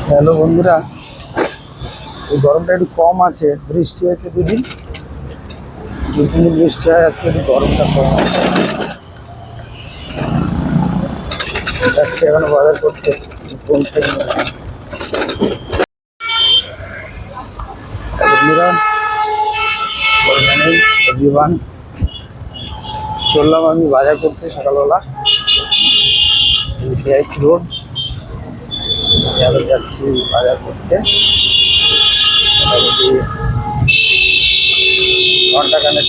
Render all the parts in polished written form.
Hello বন্ধুরা, এই গরমটা একটু কম আছে। বৃষ্টি হয়েছে দুদিন, দু তিন দিন বৃষ্টি হয়, আজকে একটু গরমটা কম আছে। যাচ্ছি এখন বাজার করতে। বন্ধুরা, এভরিওয়ান, চললাম আমি বাজার করতে সকালবেলা। ভিআইপি রোড যাচ্ছি বাজার করতে। মোটামুটি ঘন্টাখানেক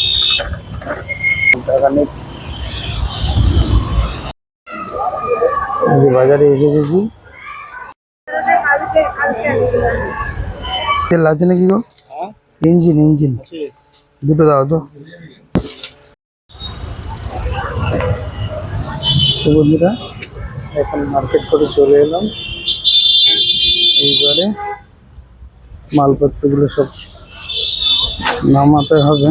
বাজারে এসে গেছি। তেল আছে নাকি গো? ইঞ্জিন ইঞ্জিন দুটো দাও তো। বন্ধুরা, এখন মার্কেট করে চলে এলাম। এইবারে মালপত্রগুলো সব নামাতে হবে।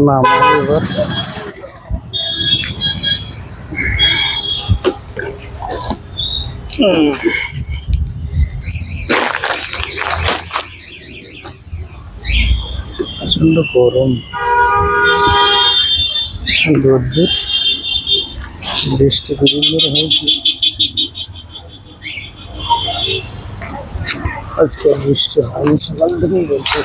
নামাবো এবার। প্রচন্ড গরম, রোদ্দুর, বৃষ্টি দুদিন ধরে হয়েছে। আজকে বৃষ্টি হয়নি, সকাল থেকেই বলছে।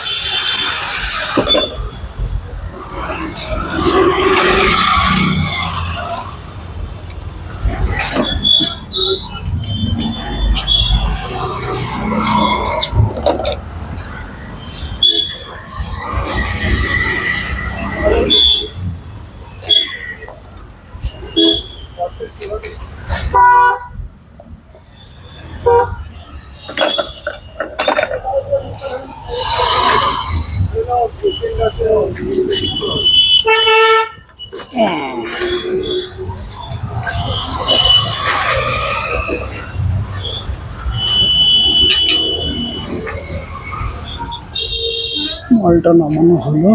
মালটা নামানো হলো।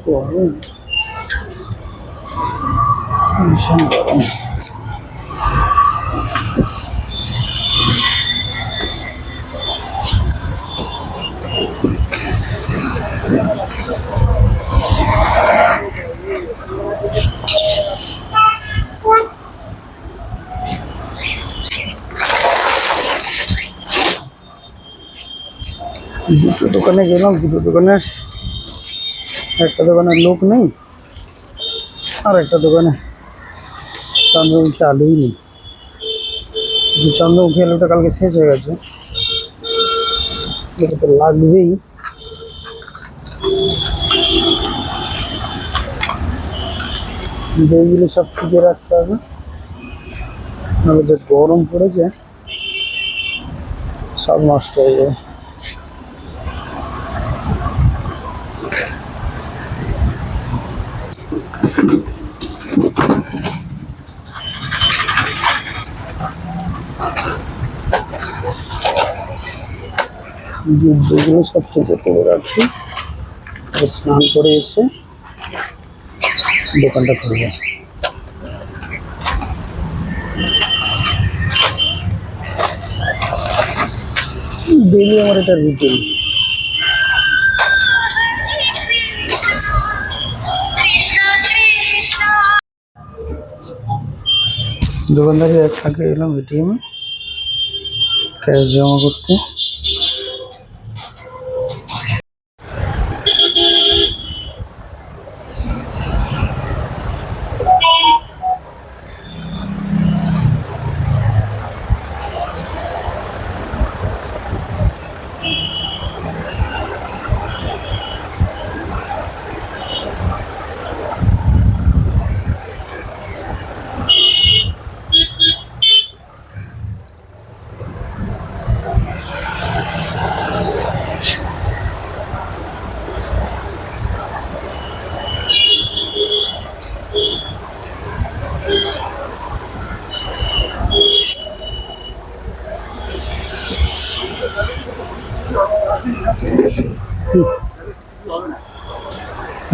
গরম, ভীষণ গরম। দুটো দোকানে গেলাম, দুটো দোকানের একটা দোকানের লোক নেই, আর একটা দোকানে চন্দ্রমুখী আলুই নেই। চন্দ্রমুখী আলুটা কালকে শেষ হয়ে গেছে, এটা তো লাগবেই। যেগুলো সব টিকে রাখতে হবে, নাহলে যে গরম পড়েছে সব নষ্ট হয়ে যাবে। দুধগুলো সব থেকে তুলে রাখছি, স্নান করে এসে দোকানটা খুলবো। ডেইলি আমার এটা রুটিন। দোকানদারি এক ফাঁকে এলাম এটিএমে ক্যাশ জমা করতে।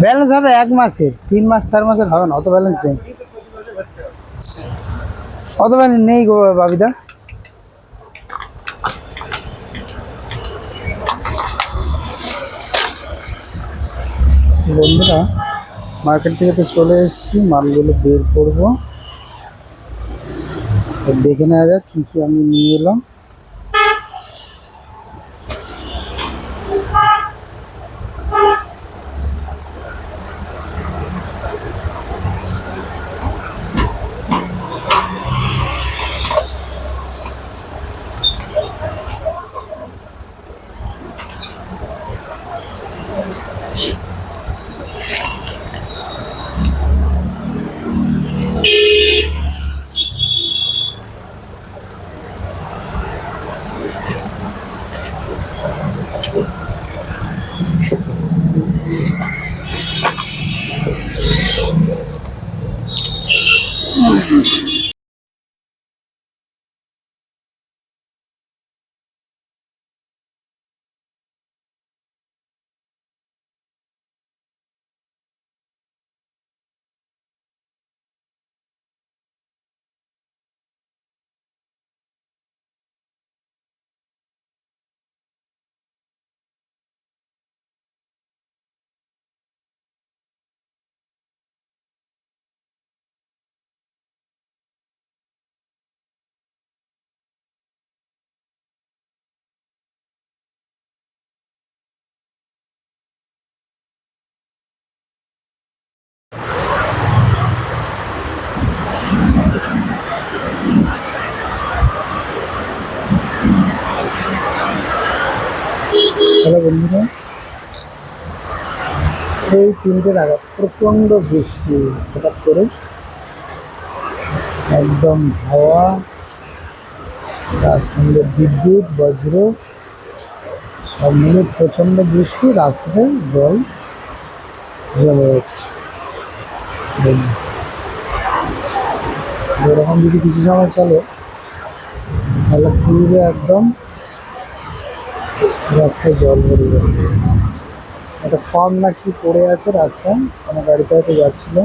ব্যালেন্স হবে 1 মাসের, 3 মাস 4 মাসের হবে না, অত ব্যালেন্স নেই, অত ব্যালেন্স নেই গো বাবিদা। বন্ধুরা মার্কেট থেকে তো চলে এসেছি, মালগুলো বের করবো, দেখে নেওয়া যাক কী কী আমি নিয়ে এলাম। হ্যালো বন্ধুরা, এই 3টে নাগাদ প্রচণ্ড বৃষ্টি, হঠাৎ করে একদম হাওয়া, তার সঙ্গে বিদ্যুৎ বজ্র সব মিলে প্রচণ্ড বৃষ্টি, রাস্তাতে জল জমে যাচ্ছে। এরকম যদি কিছু সময় চলে তাহলে পুরো একদম রাস্তায় জল ভরে যাবে। একটা ফর্ম না কি পড়ে আছে রাস্তায়, আমার গাড়িতে হয়তো যাচ্ছিল,